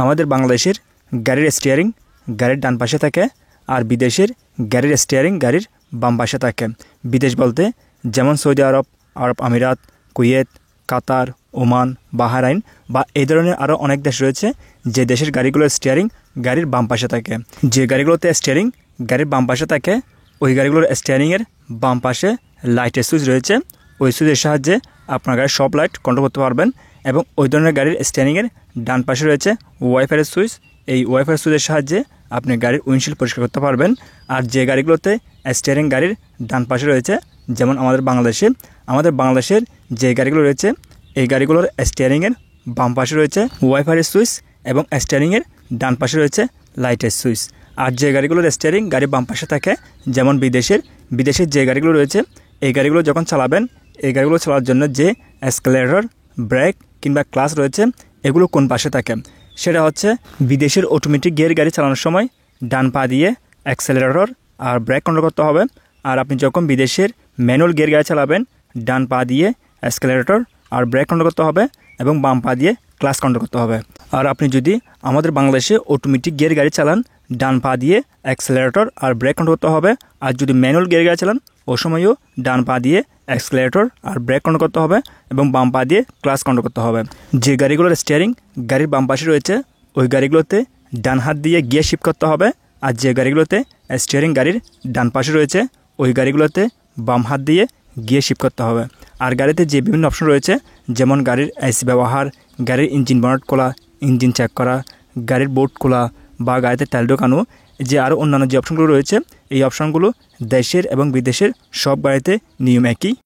আমাদের বাংলাদেশের গাড়ির স্টিয়ারিং গাড়ির ডান পাশে থাকে আর বিদেশের গাড়ির স্টিয়ারিং গাড়ির বাম পাশে থাকে। বিদেশ বলতে যেমন সৌদি আরব, আরব আমিরাত, কুয়েত, কাতার, ওমান, বাহরাইন বা এই ধরনের আরও অনেক দেশ রয়েছে যে দেশের গাড়িগুলোর স্টিয়ারিং গাড়ির বাম পাশে থাকে। যে গাড়িগুলোতে স্টিয়ারিং গাড়ির বাম পাশে থাকে ওই গাড়িগুলোর স্টিয়ারিংয়ের বাম পাশে লাইটের সুইচ রয়েছে। ওই সুইচের সাহায্যে আপনার গাড়ির সব লাইট কন্ট্রোল করতে পারবেন। এবং ওই ধরনের গাড়ির স্টিয়ারিংয়ের ডান পাশে রয়েছে ওয়াইফাইয়ের সুইচ। এই ওয়াইফাইয়ের সুইচের সাহায্যে আপনি গাড়ির উইন্ডশিল্ড পরিষ্কার করতে পারবেন। আর যে গাড়িগুলোতে স্টিয়ারিং গাড়ির ডান পাশে রয়েছে যেমন আমাদের বাংলাদেশের যে গাড়িগুলো রয়েছে এই গাড়িগুলোর স্টিয়ারিংয়ের বাম পাশে রয়েছে ওয়াইফাইয়ের সুইচ এবং স্টিয়ারিংয়ের ডান পাশে রয়েছে লাইটের সুইচ। আর যে গাড়িগুলোর স্টিয়ারিং গাড়ির বাম পাশে থাকে যেমন বিদেশের যে গাড়িগুলো রয়েছে এই গাড়িগুলো যখন চালাবেন এই গাড়িগুলো চালার জন্য যে অ্যাক্সেলারেটর, ব্রেক কিংবা ক্লাচ রয়েছে এগুলো কোন পাশে থাকে সেটা হচ্ছে বিদেশের অটোমেটিক গিয়ার গাড়ি চালানোর সময় ডান পা দিয়ে অ্যাক্সেলারেটর আর ব্রেক কন্ট্রোল করতে হবে। আর আপনি যখন বিদেশের ম্যানুয়াল গিয়ার গাড়ি চালাবেন ডান পা দিয়ে অ্যাক্সেলারেটর আর ব্রেক কন্ট্রোল করতে হবে এবং বাম পা দিয়ে ক্লাচ কন্ট্রোল করতে হবে। আর আপনি যদি আমাদের বাংলাদেশে অটোমেটিক গিয়ার গাড়ি চালান ডান পা দিয়ে অ্যাক্সেলারেটর আর ব্রেক কন্ট্রোল করতে হবে। আর যদি ম্যানুয়াল গিয়ার গাড়ি চালান ও সময়ও ডান পা দিয়ে অ্যাক্সেলারেটর আর ব্রেক কন্ট্রোল করতে হবে এবং বাম পা দিয়ে ক্লাচ কন্ট্রোল করতে হবে। যে গাড়িগুলোর স্টিয়ারিং গাড়ির বাম পাশে রয়েছে ওই গাড়িগুলোতে ডান হাত দিয়ে গিয়ার শিফট করতে হবে। আর যে গাড়িগুলোতে স্টিয়ারিং গাড়ির ডান পাশে রয়েছে ওই গাড়িগুলোতে বাম হাত দিয়ে গিয়ার শিফট করতে হবে। আর গাড়িতে যে বিভিন্ন অপশন রয়েছে যেমন গাড়ির এসি ব্যবহার, গাড়ির ইঞ্জিন বনেট খোলা, ইঞ্জিন চেক করা, গাড়ির বোর্ড খোলা বা গাড়িতে তেল ঢোকানো, যে আরও অন্যান্য যে অপশনগুলো রয়েছে এই অপশনগুলো দেশের এবং বিদেশের সব গাড়িতে নিয়ম একই।